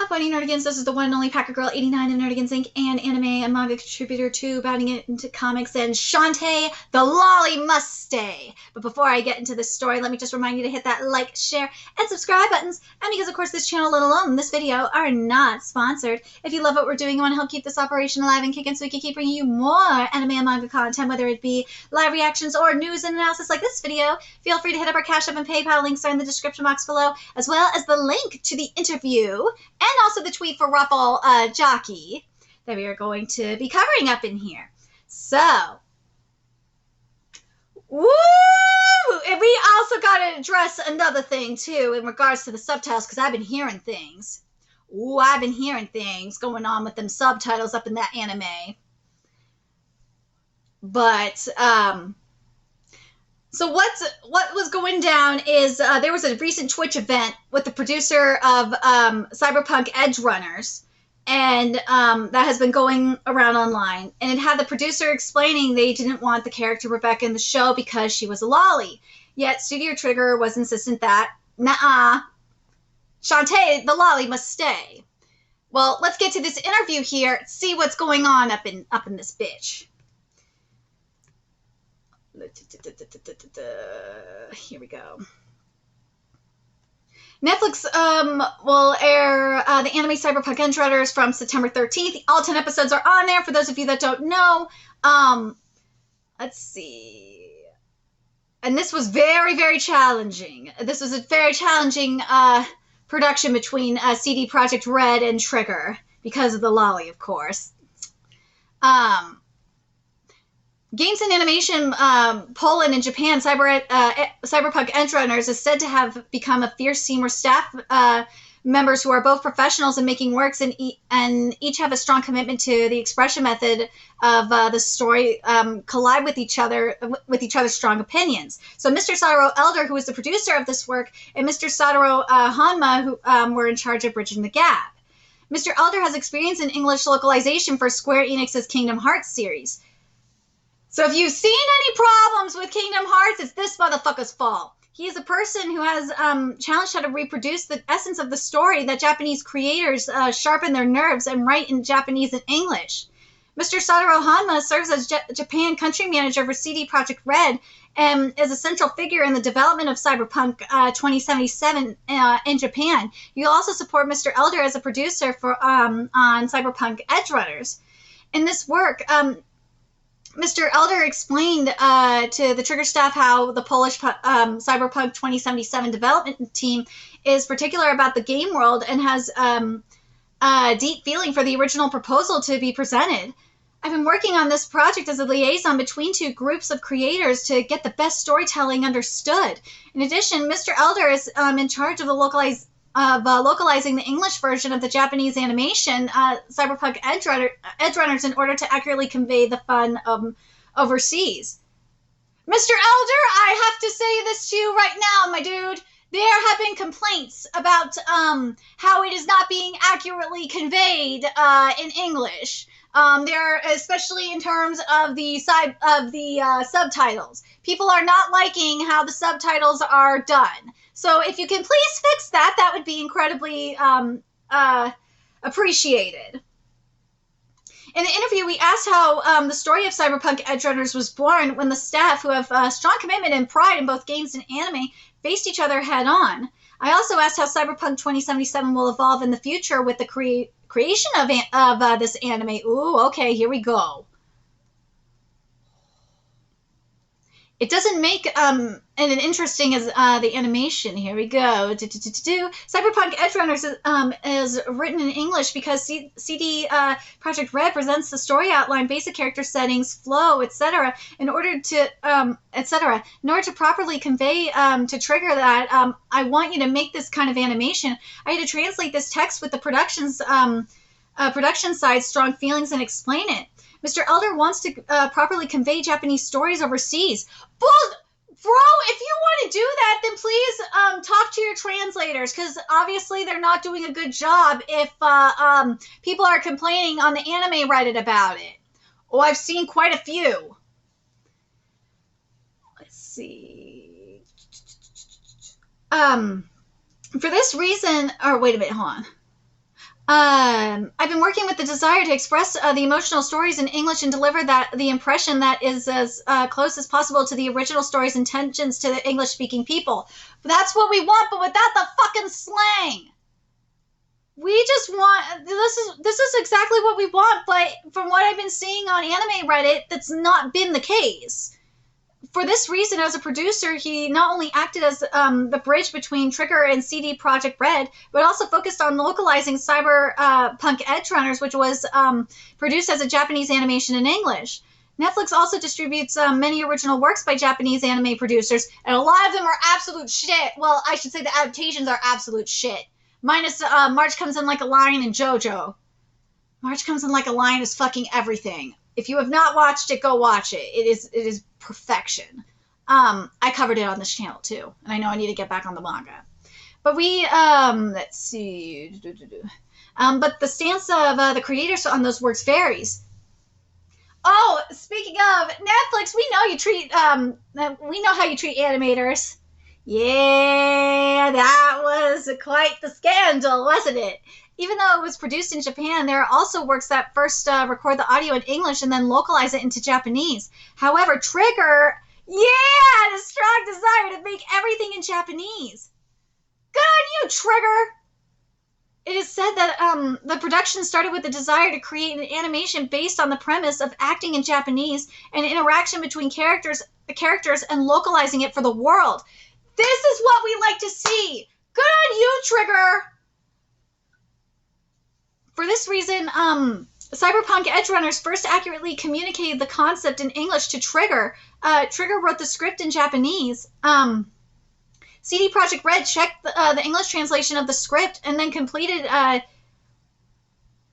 Funny Nerdigans, this is the one and only Packer Girl 89 of Nerdigans Inc. and anime and manga contributor to Bounding It into Comics, and Shantae, the Lolly must stay. But before I get into this story, let me just remind you to hit that like, share, and subscribe buttons. And because, of course, this channel, let alone this video, are not sponsored. If you love what we're doing and want to help keep this operation alive and kicking so we can keep bringing you more anime and manga content, whether it be live reactions or news and analysis like this video, feel free to hit up our Cash App and PayPal. Links are in the description box below, as well as the link to the interview and also the tweet for Ruffle Jockey that we are going to be covering up in here. So, woo! And we also got to address another thing, too, in regards to the subtitles, because I've been hearing things. Ooh, I've been hearing things going on with them subtitles up in that anime. But, so what was going down is there was a recent Twitch event with the producer of Cyberpunk Edgerunners, and that has been going around online. And it had the producer explaining they didn't want the character Rebecca in the show because she was a lolly. Yet Studio Trigger was insistent that, nah, Shantae, the lolly, must stay. Well, let's get to this interview here, see what's going on up in this bitch. Here we go. Netflix will air the anime Cyberpunk Edgerunners from September 13th. All 10 episodes are on there. For those of you that don't know, let's see. And this was very, very challenging. This was a very challenging production between CD Projekt Red and Trigger because of the lolly, of course. Games and Animation Poland and Japan, Cyberpunk Edgerunners is said to have become a fierce team of staff members who are both professionals in making works and each have a strong commitment to the expression method of the story, collide with each other's strong opinions. So Mr. Satoru Elder, who is the producer of this work, and Mr. Satoru Hanma, who were in charge of bridging the gap. Mr. Elder has experience in English localization for Square Enix's Kingdom Hearts series. So if you've seen any problems with Kingdom Hearts, it's this motherfucker's fault. He is a person who has challenged how to reproduce the essence of the story that Japanese creators sharpen their nerves and write in Japanese and English. Mr. Satoru Hanma serves as Japan country manager for CD Projekt Red and is a central figure in the development of Cyberpunk 2077 in Japan. You'll also support Mr. Elder as a producer for on Cyberpunk Edgerunners. In this work, Mr. Elder explained to the Trigger staff how the Polish Cyberpunk 2077 development team is particular about the game world and has a deep feeling for the original proposal to be presented. I've been working on this project as a liaison between two groups of creators to get the best storytelling understood. In addition, Mr. Elder is in charge of localizing the English version of the Japanese animation, Cyberpunk Edgerunners, in order to accurately convey the fun overseas. Mr. Elder, I have to say this to you right now, my dude. There have been complaints about how it is not being accurately conveyed in English. Especially in terms of the subtitles. People are not liking how the subtitles are done. So if you can please fix that, that would be incredibly appreciated. In the interview, we asked how the story of Cyberpunk Edgerunners was born when the staff, who have strong commitment and pride in both games and anime, faced each other head-on. I also asked how Cyberpunk 2077 will evolve in the future with the creation of this anime. Ooh, okay, here we go. It doesn't make an interesting as the animation. Here we go. Cyberpunk Edgerunners is written in English because CD Projekt Red presents the story outline, basic character settings, flow, etc. In order to properly convey to Trigger that I want you to make this kind of animation, I had to translate this text with the production side's strong feelings and explain it. Mr. Elder wants to properly convey Japanese stories overseas. Bro, if you want to do that, then please talk to your translators, because obviously they're not doing a good job if people are complaining on the anime Reddit about it. Oh, I've seen quite a few. Let's see. For this reason, or wait a minute, hold on. I've been working with the desire to express the emotional stories in English and deliver the impression that is as close as possible to the original story's intentions to the English-speaking people. That's what we want, but without the fucking slang. We just want this is exactly what we want, but from what I've been seeing on anime Reddit, that's not been the case. For this reason, as a producer, he not only acted as the bridge between Trigger and CD Projekt Red, but also focused on localizing Cyberpunk Edgerunners, which was produced as a Japanese animation in English. Netflix also distributes many original works by Japanese anime producers, and a lot of them are absolute shit. Well, I should say the adaptations are absolute shit. Minus March Comes in Like a Lion and JoJo. March Comes in Like a Lion is fucking everything. If you have not watched it, go watch it. It is perfection. I covered it on this channel too, and I know I need to get back on the manga. But we let's see. But the stance of the creators on those works varies. Oh, speaking of Netflix, we know how you treat animators. Yeah, that was quite the scandal, wasn't it? Even though it was produced in Japan, there are also works that first record the audio in English and then localize it into Japanese. However, Trigger, had a strong desire to make everything in Japanese. Good on you, Trigger! It is said that the production started with the desire to create an animation based on the premise of acting in Japanese and interaction between characters and localizing it for the world. This is what we like to see. Good on you, Trigger! For this reason, Cyberpunk Edgerunners first accurately communicated the concept in English to Trigger. Trigger wrote the script in Japanese. CD Projekt Red checked the English translation of the script and then completed...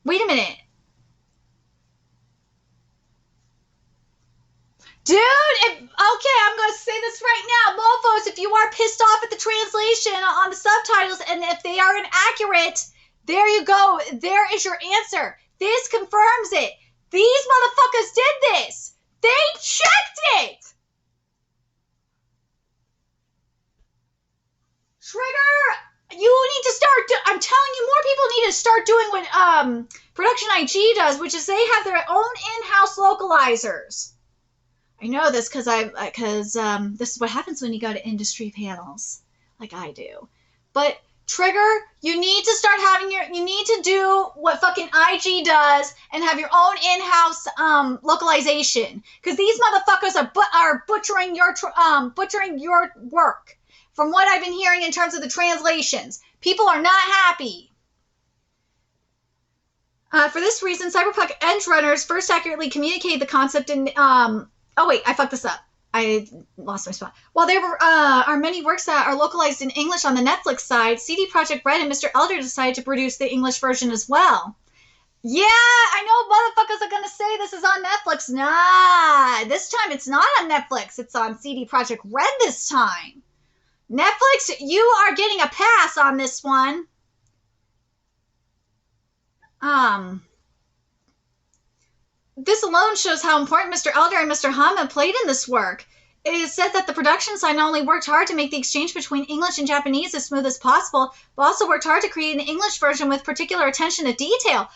wait a minute. Dude, okay, I'm going to say this right now. Mofos, if you are pissed off at the translation on the subtitles and if they are inaccurate, there you go. There is your answer. This confirms it. These motherfuckers did this. They checked it. Trigger, you need to start... I'm telling you, more people need to start doing what Production IG does, which is they have their own in-house localizers. I know this because this is what happens when you go to industry panels, like I do. But Trigger, you need to start having you need to do what fucking IG does and have your own in-house localization, because these motherfuckers are butchering your work. From what I've been hearing in terms of the translations, people are not happy. For this reason, Cyberpunk Edgerunners first accurately communicated the concept in oh wait, I fucked this up. I lost my spot. While there are many works that are localized in English on the Netflix side, CD Projekt Red and Mr. Elder decided to produce the English version as well. Yeah, I know motherfuckers are going to say this is on Netflix. Nah, this time it's not on Netflix. It's on CD Projekt Red this time. Netflix, you are getting a pass on this one. This alone shows how important Mr. Elder and Mr. Hama played in this work. It is said that the production side not only worked hard to make the exchange between English and Japanese as smooth as possible, but also worked hard to create an English version with particular attention to detail.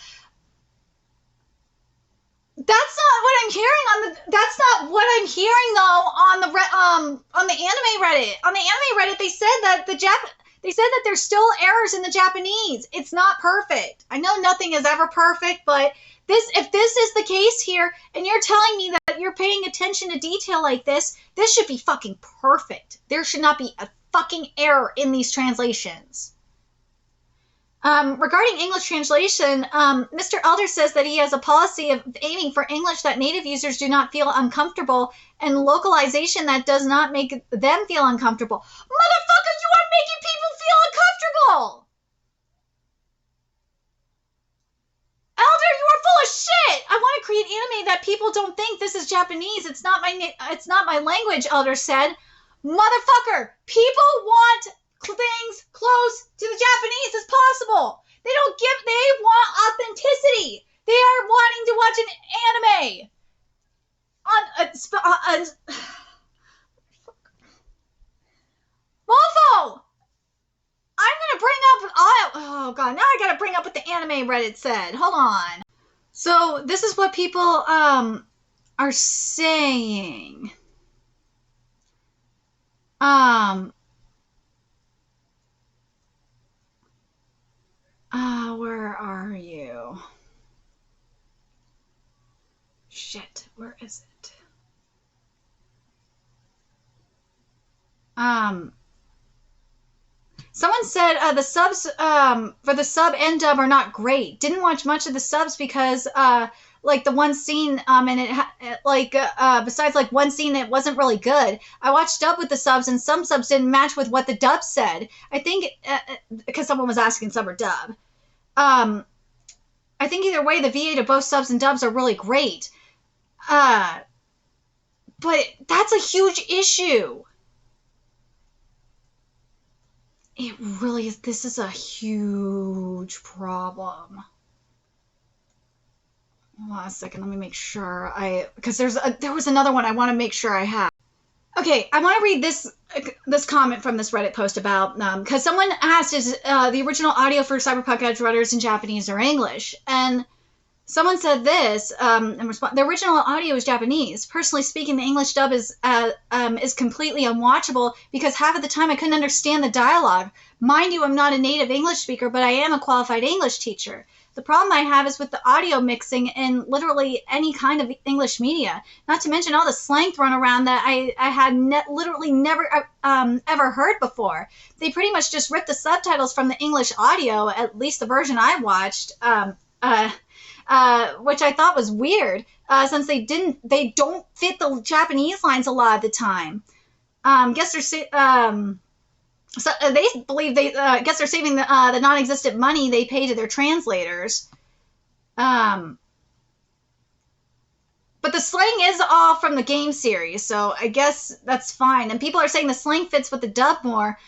That's not what I'm hearing that's not what I'm hearing though on the anime Reddit. On the anime Reddit, they said that there's still errors in the Japanese. It's not perfect. I know nothing is ever perfect, but if this is the case here, and you're telling me that you're paying attention to detail like this should be fucking perfect. There should not be a fucking error in these translations. Regarding English translation, Mr. Elder says that he has a policy of aiming for English that native users do not feel uncomfortable and localization that does not make them feel uncomfortable. Motherfucker, you are making people feel uncomfortable! Elder, you are full of shit! I want to create anime that people don't think this is Japanese. It's not my language, Elder said. Motherfucker, people want things close to the Japanese as possible. They want authenticity. They are wanting to watch an anime. Mofo! I'm gonna bring up, oh god, now I gotta bring up what the anime Reddit said. Hold on. So this is what people are saying. Where are you? Shit, where is it? Someone said the subs for the sub and dub are not great. Didn't watch much of the subs because like the one scene and besides like one scene it wasn't really good. I watched dub with the subs and some subs didn't match with what the dub said. I think because someone was asking sub or dub. I think either way the VA to both subs and dubs are really great. But that's a huge issue. It really is. This is a huge problem. Hold on a second. Let me make sure because there was another one I want to make sure I have. Okay, I want to read this comment from this Reddit post about because someone asked is the original audio for Cyberpunk Edgerunners in Japanese or English, and someone said this in response. The original audio is Japanese. Personally speaking, the English dub is completely unwatchable because half of the time I couldn't understand the dialogue. Mind you, I'm not a native English speaker, but I am a qualified English teacher. The problem I have is with the audio mixing in literally any kind of English media, not to mention all the slang thrown around that I had literally never ever heard before. They pretty much just ripped the subtitles from the English audio, at least the version I watched, which I thought was weird, since they don't fit the Japanese lines a lot of the time. So they believe guess they're saving the non-existent money they pay to their translators. But the slang is all from the game series, so I guess that's fine. And people are saying the slang fits with the dub more.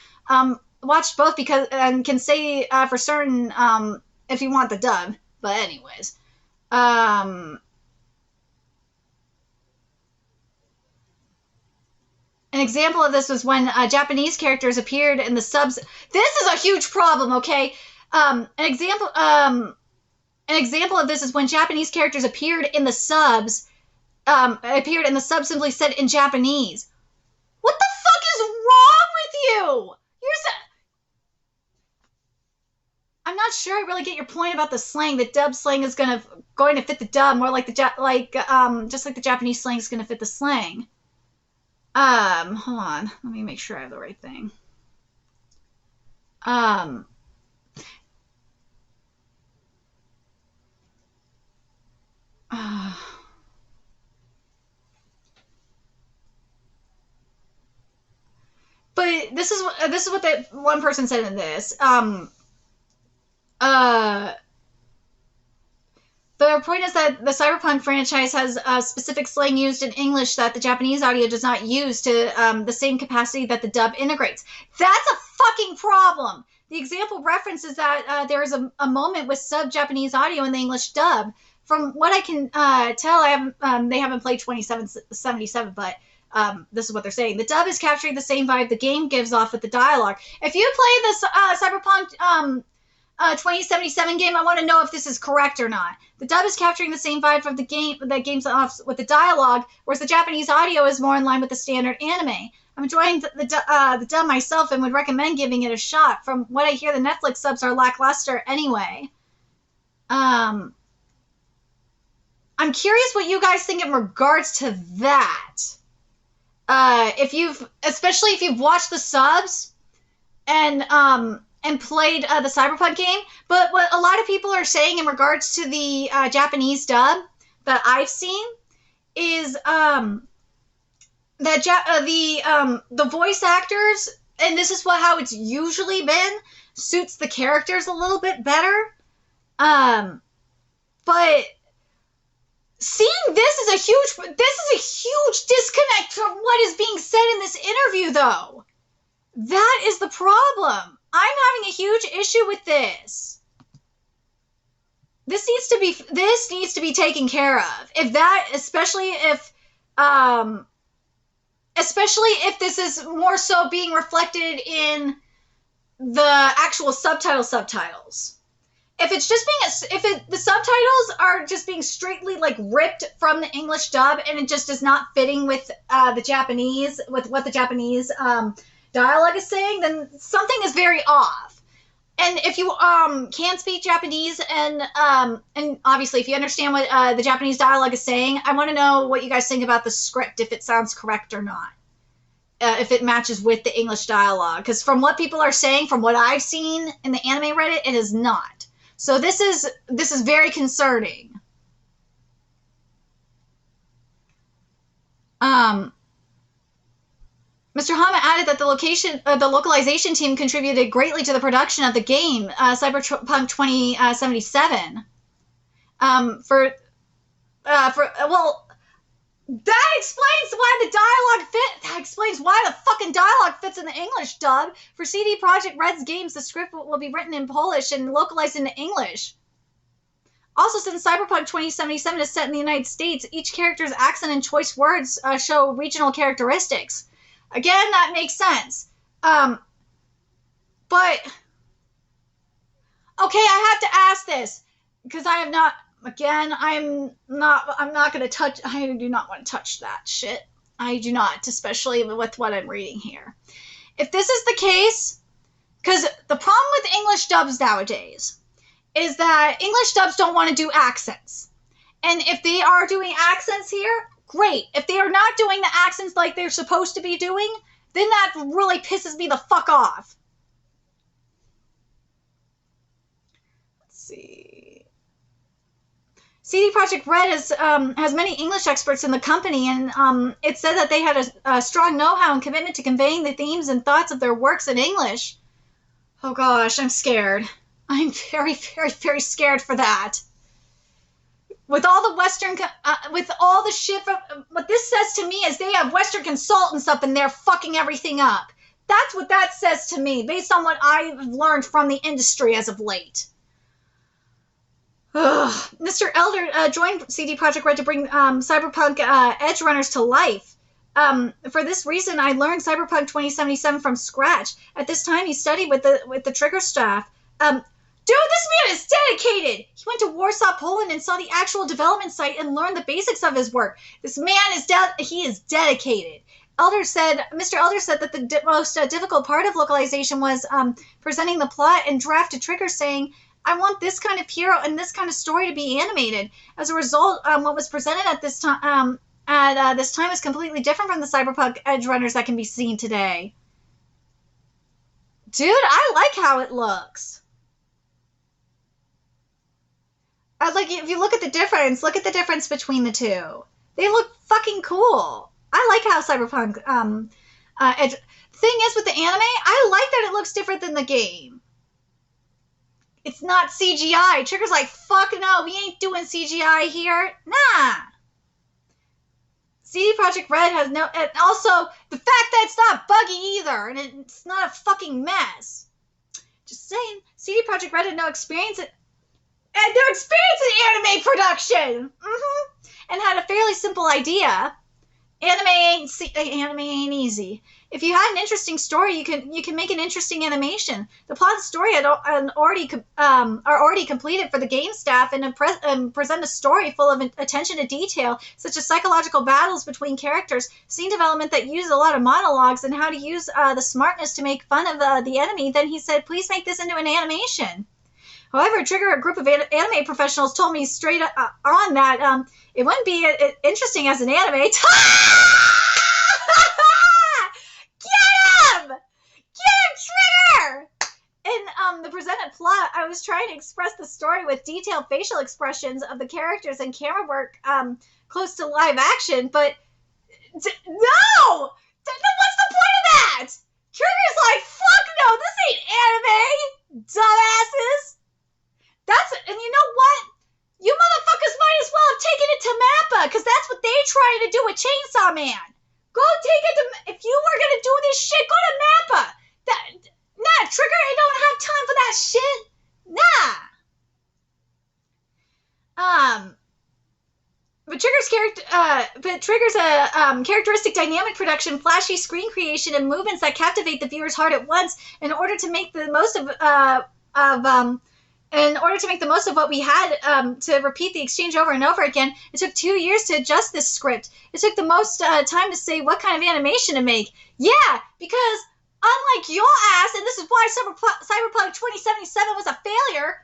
Watch both because and can say for certain if you want the dub. But anyways, an example of this was when Japanese characters appeared in the subs. This is a huge problem, okay? An example of this is when Japanese characters appeared in the subs. Simply said in Japanese. What the fuck is wrong with you? I'm not sure I really get your point about the slang. The dub slang is going to fit the dub more like just like the Japanese slang is going to fit the slang. Hold on. Let me make sure I have the right thing. But this is what that one person said in this. The point is that the Cyberpunk franchise has specific slang used in English that the Japanese audio does not use to the same capacity that the dub integrates. That's a fucking problem. The example references that there is a moment with sub-Japanese audio in the English dub. From what I can tell, they haven't played 2077, but this is what they're saying. The dub is capturing the same vibe the game gives off with the dialogue. If you play this Cyberpunk 2077 game, I want to know if this is correct or not. The dub is capturing the same vibe from the game that game's off with the dialogue, whereas the Japanese audio is more in line with the standard anime. I'm enjoying the dub myself and would recommend giving it a shot. From what I hear, the Netflix subs are lackluster anyway. I'm curious what you guys think in regards to that. Especially if you've watched the subs and played the Cyberpunk game. But what a lot of people are saying in regards to the Japanese dub that I've seen is that the voice actors, and this is how it's usually been, suits the characters a little bit better. But seeing this is a huge disconnect from what is being said in this interview, though. That is the problem. I'm having a huge issue with this. This needs to be taken care of. Especially if this is more so being reflected in the actual subtitles. If it's just the subtitles are just being straightly like ripped from the English dub and it just is not fitting with the Japanese, with what the Japanese dialogue is saying, then something is very off. And if you can speak Japanese and obviously if you understand what the Japanese dialogue is saying, I want to know what you guys think about the script, if it sounds correct or not. If it matches with the English dialogue. Because from what people are saying, from what I've seen in the anime Reddit, it is not. So this is very concerning. Mr. Hama added that the localization team contributed greatly to the production of the game, Cyberpunk 2077. That explains why the dialogue That explains why the fucking dialogue fits in the English dub. For CD Projekt Red's games, the script will be written in Polish and localized into English. Also, since Cyberpunk 2077 is set in the United States, each character's accent and choice words show regional characteristics. Again, that makes sense. But okay, I have to ask this because I have not. Again, I'm not going to touch. I do not want to touch that shit. I do not, especially with what I'm reading here. If this is the case, because the problem with English dubs nowadays is that English dubs don't want to do accents. And if they are doing accents here, great. If they are not doing the accents like they're supposed to be doing, then that really pisses me the fuck off. Let's see. CD Projekt Red has many English experts in the company, and it said that they had a strong know-how and commitment to conveying the themes and thoughts of their works in English. Oh gosh, I'm scared. I'm very, very, very scared for that. With all the Western, with all the shit, what this says to me is they have Western consultants up and they're fucking everything up. That's what that says to me, based on what I've learned from the industry as of late. Mr. Elder joined CD Projekt Red to bring Cyberpunk Edgerunners to life. For this reason, I learned Cyberpunk 2077 from scratch. At this time, he studied with the Trigger staff. Dude, this man is dedicated! He went to Warsaw, Poland, and saw the actual development site and learned the basics of his work. This man is dedicated. Mr. Elder said that the most difficult part of localization was presenting the plot and drafted Trigger saying, I want this kind of hero and this kind of story to be animated. As a result, what was presented at this time is completely different from the Cyberpunk Edgerunners that can be seen today. Dude, I like how it looks. If you look at the difference between the two. They look fucking cool. I like how Cyberpunk thing is with the anime, I like that it looks different than the game. It's not CGI. Trigger's like, fuck no, we ain't doing CGI here. Nah. CD Projekt Red has no... And also, the fact that it's not buggy either, and it's not a fucking mess. Just saying, CD Projekt Red had no experience in anime production! And had a fairly simple idea. Anime ain't easy. If you had an interesting story, you can make an interesting animation. The plot and story are already completed for the game staff and present a story full of attention to detail, such as psychological battles between characters, scene development that uses a lot of monologues, and how to use the smartness to make fun of the enemy. Then he said, please make this into an animation. However, Trigger, a group of anime professionals, told me straight on that it wouldn't be interesting as an anime. Get him! Get him, Trigger! In the presented plot, I was trying to express the story with detailed facial expressions of the characters and camera work close to live action, but no! What's the point of that? Trigger's like, fuck no, this ain't anime, dumbasses! And you know what? You motherfuckers might as well have taken it to Mappa, because that's what they tried to do with Chainsaw Man. Go take it to... If you were going to do this shit, go to Mappa. Nah, Trigger, I don't have time for that shit. Nah. But but triggers a characteristic dynamic production, flashy screen creation, and movements that captivate the viewer's heart at once. In order to make the most of what we had to repeat the exchange over and over again, it took 2 years to adjust this script. It took the most time to say what kind of animation to make. Yeah, because unlike your ass, and this is why Cyberpunk 2077 was a failure,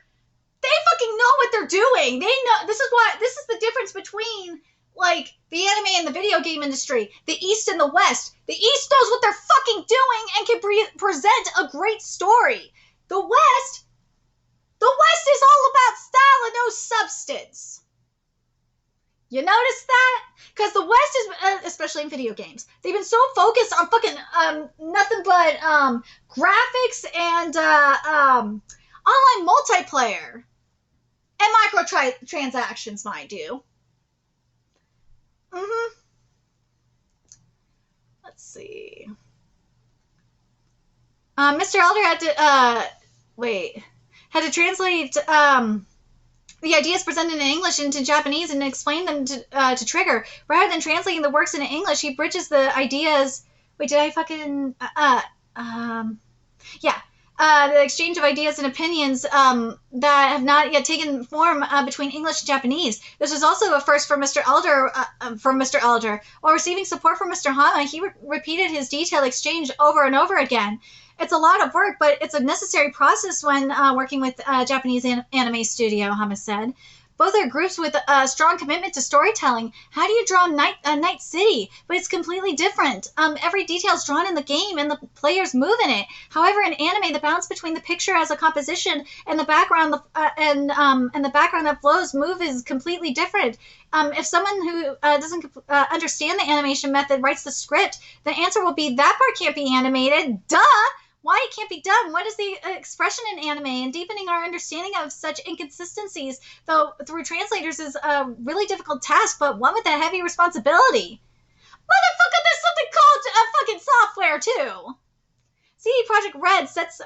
they fucking know what they're doing. They know. This is the difference between, like, the anime and the video game industry. The East and the West. The East knows what they're fucking doing and can present a great story. The West is all about style and no substance. You notice that? Because the West is, especially in video games, they've been so focused on fucking nothing but graphics and online multiplayer. And microtransactions, mind you. Let's see. Mr. Elder had to translate the ideas presented in English into Japanese and explain them to Trigger. Rather than translating the works into English, he bridges the ideas. Wait, did I fucking yeah. The exchange of ideas and opinions that have not yet taken form between English and Japanese. This was also a first for Mr. Elder. While receiving support from Mr. Hama, he repeated his detailed exchange over and over again. It's a lot of work, but it's a necessary process when working with a Japanese anime studio, Hama said. Both are groups with a strong commitment to storytelling. How do you draw Night City? But it's completely different. Every detail is drawn in the game, and the players move in it. However, in anime, the balance between the picture as a composition and the background and the background that flows move is completely different. If someone who doesn't understand the animation method writes the script, the answer will be that part can't be animated. Duh! Why it can't be done? What is the expression in anime? And deepening our understanding of such inconsistencies, though through translators, is a really difficult task, but one with a heavy responsibility. Motherfucker, there's something called fucking software, too. CD Projekt Red sets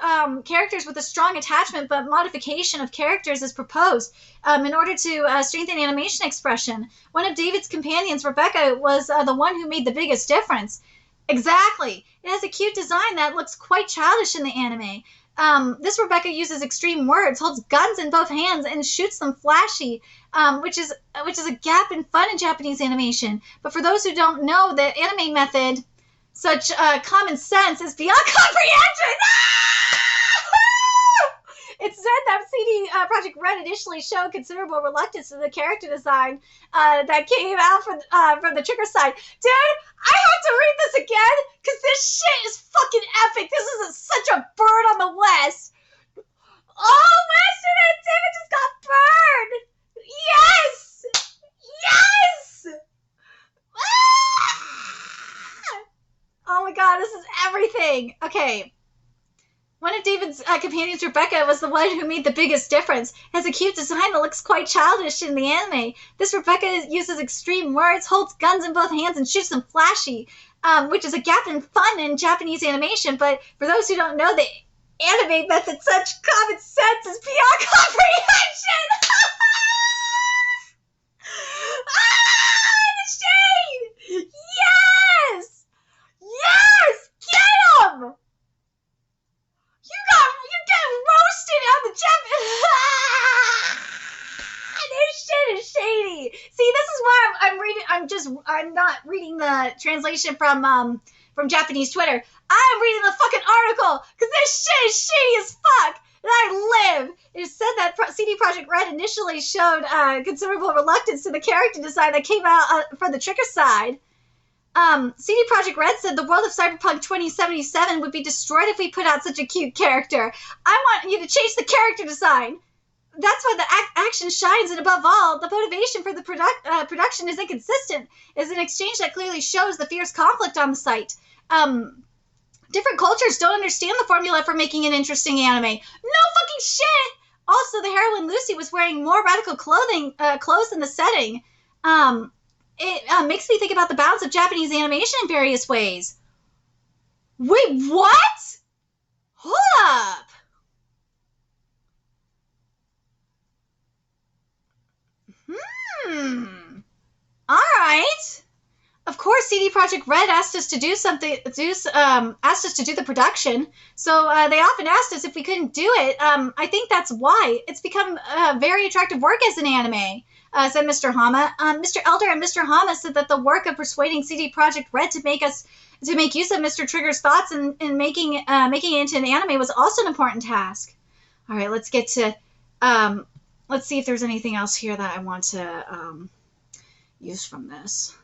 characters with a strong attachment, but modification of characters is proposed in order to strengthen animation expression. One of David's companions, Rebecca, was the one who made the biggest difference. Exactly. It has a cute design that looks quite childish in the anime. This Rebecca uses extreme words, holds guns in both hands, and shoots them flashy, which is a gap in fun in Japanese animation. But for those who don't know, the anime method, such common sense, is beyond comprehension. It's said that CD Projekt Red initially showed considerable reluctance to the character design that came out from the Trigger side. Dude, I have to read this again because this shit is fucking epic. This is such a burn on the West. Oh, Western and David just got burned. Yes! Yes! Ah! Oh my god, this is everything. Okay. One of David's companions, Rebecca, was the one who made the biggest difference. Has a cute design that looks quite childish in the anime. This Rebecca uses extreme words, holds guns in both hands, and shoots them flashy, which is a gap in fun in Japanese animation. But for those who don't know, the anime method, such common sense is beyond comprehension. The shade! Yes! Yes! Get him! You get roasted on the This shit is shady. See, this is why I'm not reading the translation from Japanese Twitter. I'm reading the fucking article because this shit is shady as fuck. And I live. It said that CD Projekt Red initially showed considerable reluctance to the character design that came out from the Trigger side. CD Projekt Red said the world of Cyberpunk 2077 would be destroyed if we put out such a cute character. I want you to change the character design. That's why the action shines, and above all, the motivation for the production is inconsistent. It's an exchange that clearly shows the fierce conflict on the site. Different cultures don't understand the formula for making an interesting anime. No fucking shit! Also, the heroine Lucy was wearing more radical clothes in the setting. It makes me think about the balance of Japanese animation in various ways. Wait, what? Hold up. CD Projekt Red asked us to do something, asked us to do the production. So they often asked us if we couldn't do it. I think that's why. It's become very attractive work as an anime, said Mr. Hama. Mr. Elder and Mr. Hama said that the work of persuading CD Projekt Red to make use of Mr. Trigger's thoughts and making it into an anime was also an important task. All right, let's get to, let's see if there's anything else here that I want to use from this.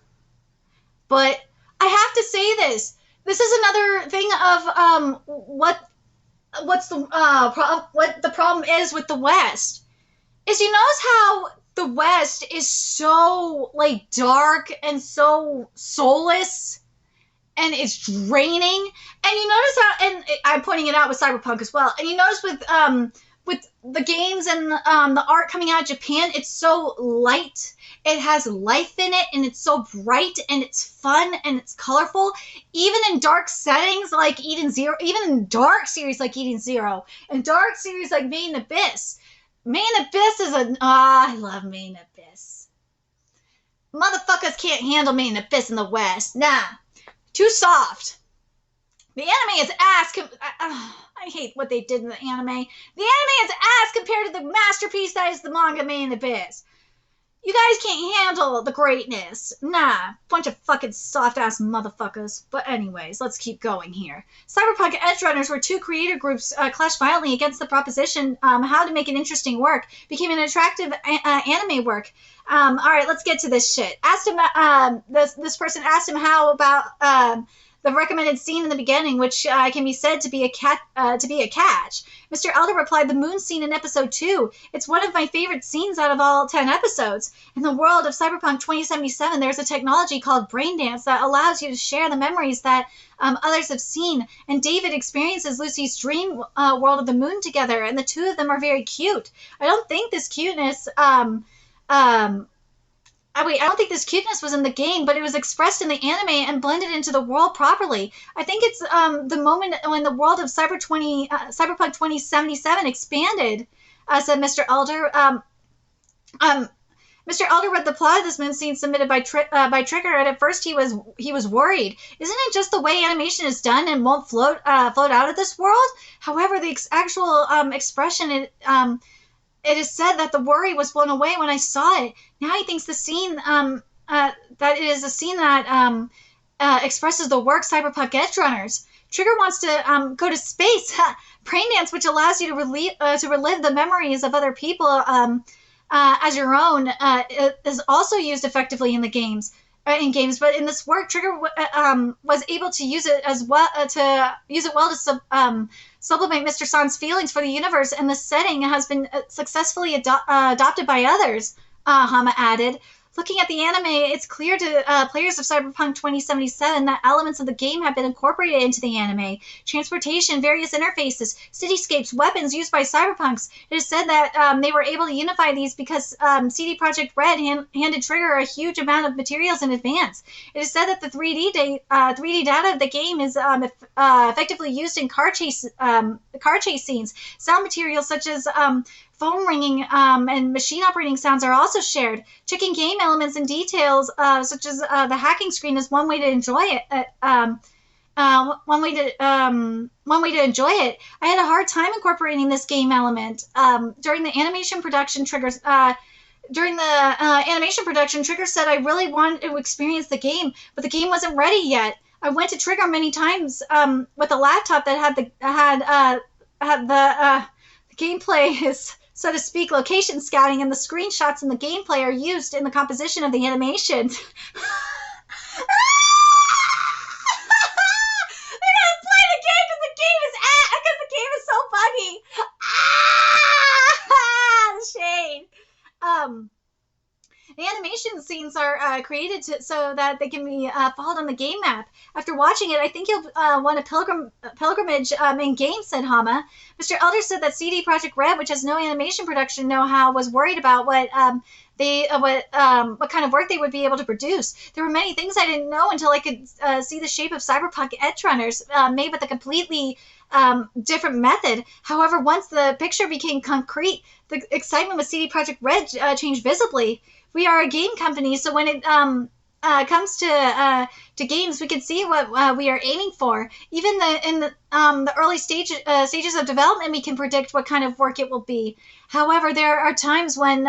But I have to say this. This is another thing of what the problem is with the West. Is you notice how the West is so like dark and so soulless, and it's draining. And you notice how, and I'm pointing it out with Cyberpunk as well. And you notice with the games and the art coming out of Japan, it's so light. It has life in it, and it's so bright, and it's fun, and it's colorful. Even in dark settings like Eden Zero, even in dark series like Eden Zero, and dark series like Made in Abyss. Made in Abyss is I love Made in Abyss. Motherfuckers can't handle Made in Abyss in the West. Nah. Too soft. The anime is ass. I hate what they did in the anime. The anime is ass compared to the masterpiece that is the manga Made in Abyss. You guys can't handle the greatness. Nah, bunch of fucking soft-ass motherfuckers. But anyways, let's keep going here. Cyberpunk Edgerunners, where two creator groups clashed violently against the proposition how to make an interesting work, became an attractive anime work. All right, let's get to this shit. Asked him, this person asked him how about the recommended scene in the beginning, which can be said to be a catch. Mr. Elder replied, the moon scene in episode 2. It's one of my favorite scenes out of all 10 episodes. In the world of Cyberpunk 2077, there's a technology called brain dance that allows you to share the memories that others have seen. And David experiences Lucy's dream world of the moon together, and the two of them are very cute. I don't think this cuteness was in the game, but it was expressed in the anime and blended into the world properly. I think it's the moment when the world of Cyberpunk 2077 expanded, said Mr. Elder. Mr. Elder read the plot of this moon scene submitted by Trigger, and at first he was worried. Isn't it just the way animation is done and won't float out of this world? However, the actual expression it is said that the worry was blown away when I saw it. Now he thinks the scene, that it is a scene that expresses the work Cyberpunk Edgerunners. Trigger wants to go to space. Brain dance, which allows you to relive the memories of other people as your own, is also used effectively in the games. But in this work, Trigger was able to use it as well to sublimate Mr. San's feelings for the universe, and the setting has been successfully adopted by others. Hama added. Looking at the anime, it's clear to players of Cyberpunk 2077 that elements of the game have been incorporated into the anime. Transportation, various interfaces, cityscapes, weapons used by Cyberpunks. It is said that they were able to unify these because CD Projekt Red handed Trigger a huge amount of materials in advance. It is said that the 3D data of the game is effectively used in car chase scenes. Sound materials such as phone ringing and machine operating sounds are also shared. Checking game elements and details such as the hacking screen is one way to enjoy it. One way to enjoy it. I had a hard time incorporating this game element during the animation production. Trigger said I really wanted to experience the game, but the game wasn't ready yet. I went to Trigger many times with a laptop that had the gameplay is, so to speak, location scouting, and the screenshots in the gameplay are used in the composition of the animation. I gotta play the game because the game is so buggy. The shade. The animation scenes are created so that they can be followed on the game map. After watching it, I think you'll want a pilgrimage in game, said Hama. Mr. Elder said that CD Projekt Red, which has no animation production know-how, was worried about what kind of work they would be able to produce. There were many things I didn't know until I could see the shape of Cyberpunk Edgerunners made with a completely different method. However, once the picture became concrete, the excitement with CD Projekt Red changed visibly. We are a game company, so when it comes to to games, we can see what we are aiming for. Even in the early stages of development, we can predict what kind of work it will be. However, there are times when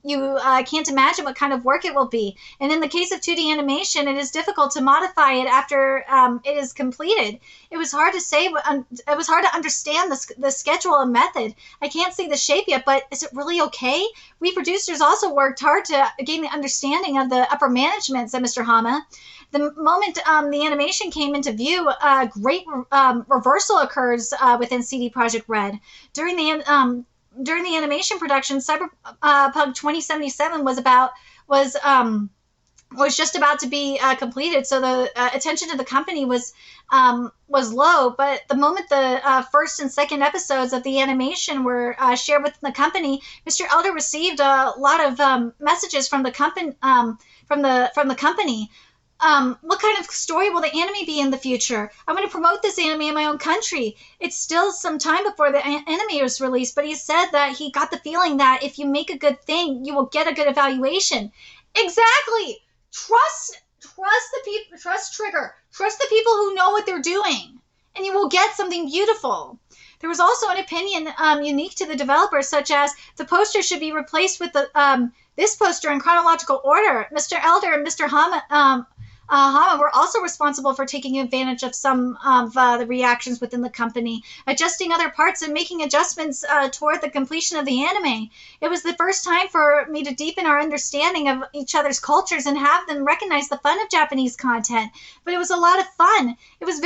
you can't imagine what kind of work it will be. And in the case of 2D animation, it is difficult to modify it after it is completed. It was hard to say. It was hard to understand the schedule and method. I can't see the shape yet, but is it really okay? We producers also worked hard to gain the understanding of the upper management, said Mr. Hama. The moment the animation came into view, a great reversal occurs within CD Projekt Red. During the animation production, Cyberpunk 2077 was just about to be completed, so the attention to the company was low. But the moment the first and second episodes of the animation were shared with the company, Mr. Elder received a lot of messages from the company. What kind of story will the anime be in the future? I'm going to promote this anime in my own country. It's still some time before the anime was released, but he said that he got the feeling that if you make a good thing, you will get a good evaluation. Exactly. Trust the people. Trust Trigger. Trust the people who know what they're doing, and you will get something beautiful. There was also an opinion unique to the developers, such as the poster should be replaced with this poster in chronological order. Mr. Elder and Mr. Hama were also responsible for taking advantage of some of the reactions within the company, adjusting other parts and making adjustments toward the completion of the anime. It was the first time for me to deepen our understanding of each other's cultures and have them recognize the fun of Japanese content. But it was a lot of fun. It was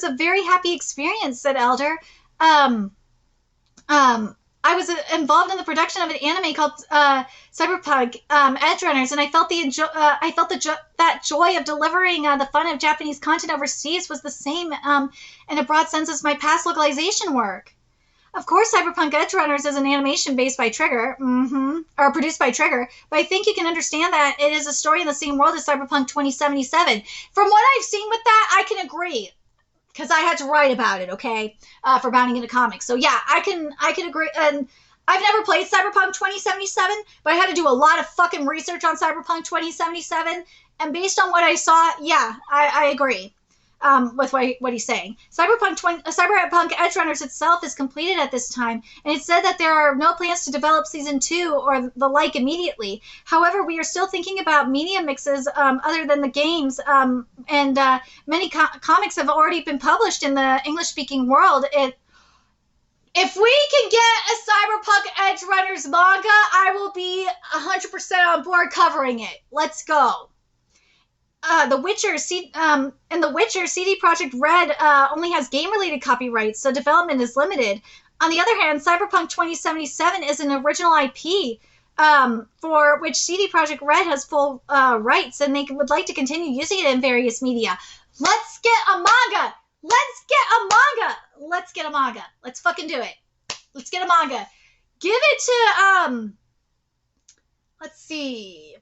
a very happy experience, said Elder. I was involved in the production of an anime called Cyberpunk Edgerunners, and I felt that joy of delivering the fun of Japanese content overseas was the same in a broad sense as my past localization work. Of course, Cyberpunk Edgerunners is an animation based by Trigger, or produced by Trigger, but I think you can understand that it is a story in the same world as Cyberpunk 2077. From what I've seen with that, I can agree. Because I had to write about it, okay, for Bounding into Comics. So yeah, I can agree. And I've never played Cyberpunk 2077, but I had to do a lot of fucking research on Cyberpunk 2077. And based on what I saw, yeah, I agree with what he's saying. Cyberpunk Edgerunners itself is completed at this time, and it said that there are no plans to develop Season 2 or the like immediately. However, we are still thinking about media mixes other than the games, and many comics have already been published in the English-speaking world. If we can get a Cyberpunk Edgerunners manga, I will be 100% on board covering it. Let's go. The Witcher, CD Projekt Red only has game-related copyrights, so development is limited. On the other hand, Cyberpunk 2077 is an original IP for which CD Projekt Red has full rights, and they would like to continue using it in various media. Let's get a manga! Let's get a manga! Let's fucking do it. Let's get a manga. Give it to, let's see.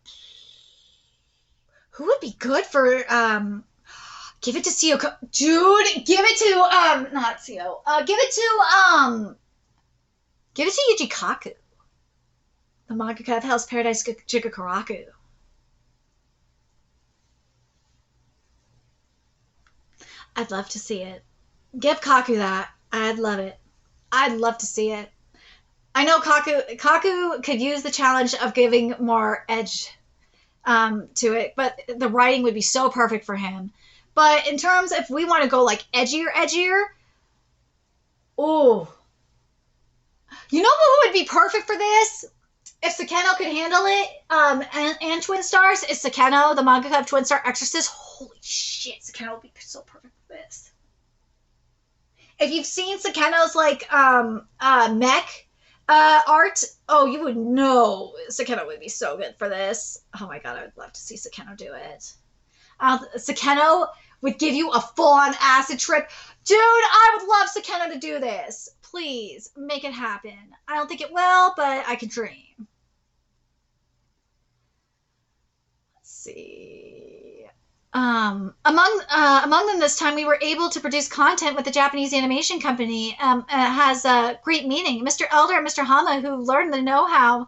Who would be good for, give it to Seo. Dude, give it to, not Seo. Give it to Yuji Kaku. The mangaka of Hell's Paradise Jigakaraku. I'd love to see it. Give Kaku that. I'd love it. I'd love to see it. I know Kaku could use the challenge of giving more edge to it, but the writing would be so perfect for him. But in terms, if we want to go like edgier, oh, you know what would be perfect for this? If Sakeno could handle it, and Twin Stars, is Sakeno, the mangaka of Twin Star Exorcist. Holy shit, Sakeno would be so perfect for this. If you've seen Sakeno's like mech art, oh, you would know Sakeno would be so good for this. Oh my god, I would love to see Sakeno do it. Sakeno would give you a full-on acid trip. Dude, I would love Sakeno to do this. Please, make it happen. I don't think it will, but I can dream. Let's see. Among them this time, we were able to produce content with the Japanese animation company. Has a great meaning. Mr. Elder and Mr. Hama, who learned the know-how,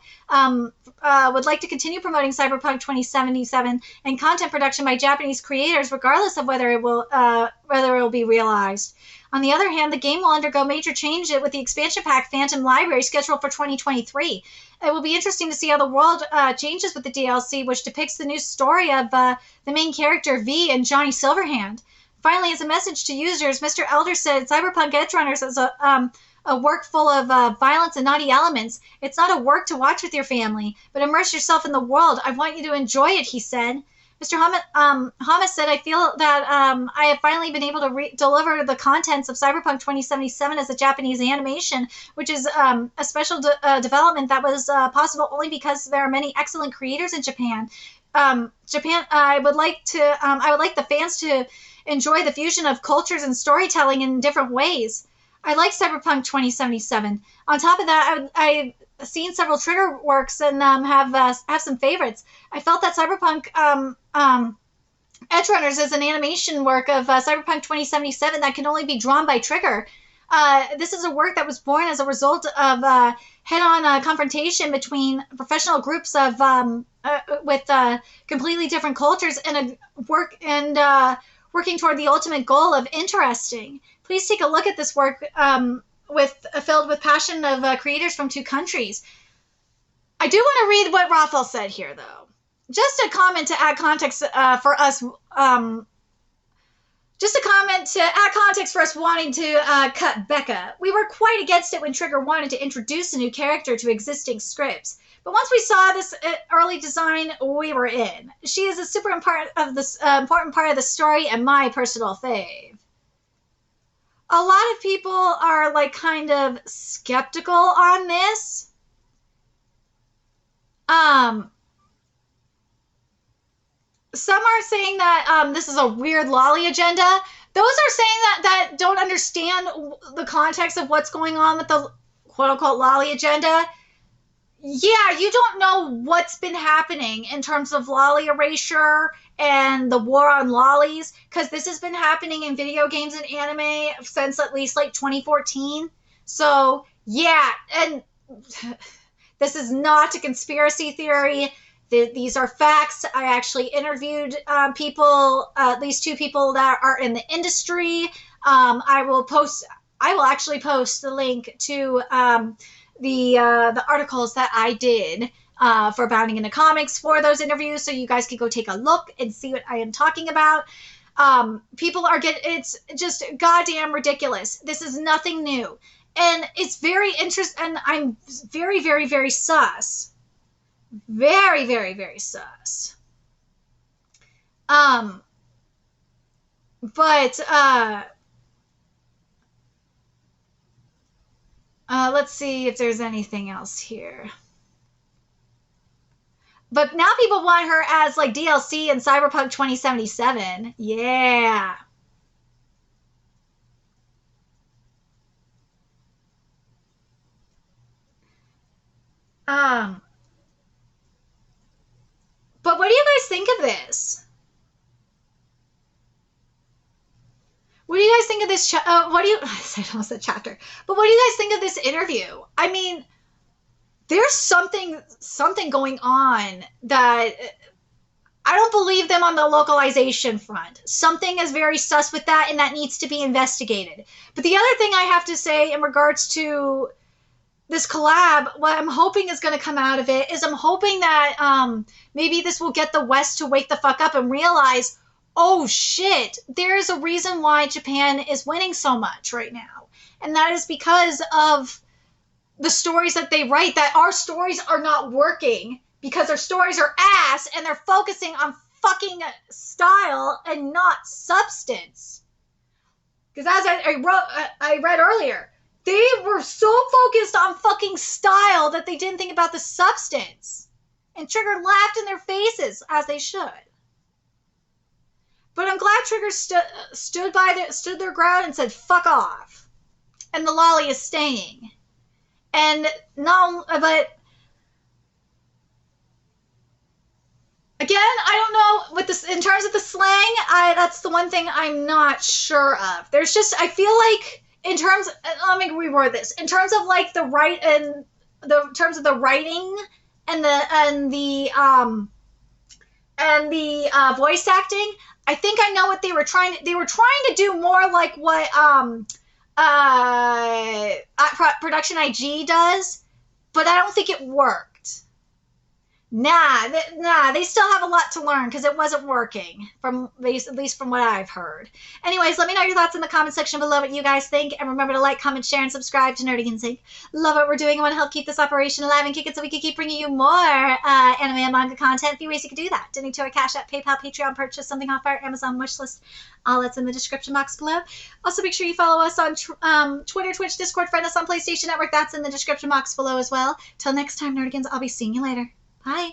would like to continue promoting Cyberpunk 2077 and content production by Japanese creators, regardless of whether it will be realized. On the other hand, the game will undergo major changes with the expansion pack Phantom Library scheduled for 2023. It will be interesting to see how the world changes with the DLC, which depicts the new story of the main character V and Johnny Silverhand. Finally, as a message to users, Mr. Elder said Cyberpunk Edgerunners is a work full of violence and naughty elements. It's not a work to watch with your family, but immerse yourself in the world. I want you to enjoy it, he said. Mr. Hama said, I feel that I have finally been able to deliver the contents of Cyberpunk 2077 as a Japanese animation, which is a special development that was possible only because there are many excellent creators in Japan. I would like the fans to enjoy the fusion of cultures and storytelling in different ways. I like Cyberpunk 2077. On top of that, I've seen several trigger works and have some favorites. I felt that Cyberpunk Edgerunners is an animation work of Cyberpunk 2077 that can only be drawn by Trigger. This is a work that was born as a result of head-on confrontation between professional groups of with completely different cultures and working toward the ultimate goal of interesting. Please take a look at this work filled with passion of creators from two countries. I do want to read what Raphael said here, though. Just a comment to add context for us. Just a comment to add context for us wanting to cut Becca. We were quite against it when Trigger wanted to introduce a new character to existing scripts. But once we saw this early design, we were in. She is a super important part of the story and my personal fave. A lot of people are like kind of skeptical on this. Some are saying that this is a weird Loli agenda. Those are saying that don't understand the context of what's going on with the quote-unquote Loli agenda. Yeah, you don't know what's been happening in terms of Loli erasure and the war on lolis, because this has been happening in video games and anime since at least like 2014. So, yeah, and this is not a conspiracy theory. These are facts. I actually interviewed people, at least two people that are in the industry. I will actually post the link to the articles that I did for Bounding into Comics for those interviews, so you guys can go take a look and see what I am talking about. People are it's just goddamn ridiculous. This is nothing new. And it's very interesting, and I'm very, very, very sus. Very, very, very sus. Let's see if there's anything else here. But now people want her as like DLC in Cyberpunk 2077. Yeah. But what do you guys think of this? What do you guys think of this? I almost said chapter. But what do you guys think of this interview? I mean, there's something going on that I don't believe them on the localization front. Something is very sus with that, and that needs to be investigated. But the other thing I have to say in regards to this collab, what I'm hoping is going to come out of it is I'm hoping that maybe this will get the West to wake the fuck up and realize, oh shit, there's a reason why Japan is winning so much right now. And that is because of the stories that they write, that our stories are not working because our stories are ass and they're focusing on fucking style and not substance. Because as I read earlier, they were so focused on fucking style that they didn't think about the substance. And Trigger laughed in their faces, as they should. But I'm glad Trigger stood their ground and said, fuck off. And the lolly is staying. And no, but Again, I don't know with this in terms of the slang. That's the one thing I'm not sure of. There's just I feel like in terms. Let me reword this. In terms of like the right and the terms of the writing and the voice acting. I think I know what they were trying. They were trying to do more like what Production IG does, but I don't think it worked. Nah, they still have a lot to learn because it wasn't working, at least from what I've heard. Anyways, let me know your thoughts in the comment section below what you guys think, and remember to like, comment, share, and subscribe to Nerdy Inc. Love what we're doing and want to help keep this operation alive and kick it so we can keep bringing you more anime and manga content. A few ways you can do that. Donate to our Cash App, PayPal, Patreon, purchase something off our Amazon wishlist. All that's in the description box below. Also, make sure you follow us on Twitter, Twitch, Discord, friend us on PlayStation Network. That's in the description box below as well. Till next time, Nerdigans, I'll be seeing you later. Bye.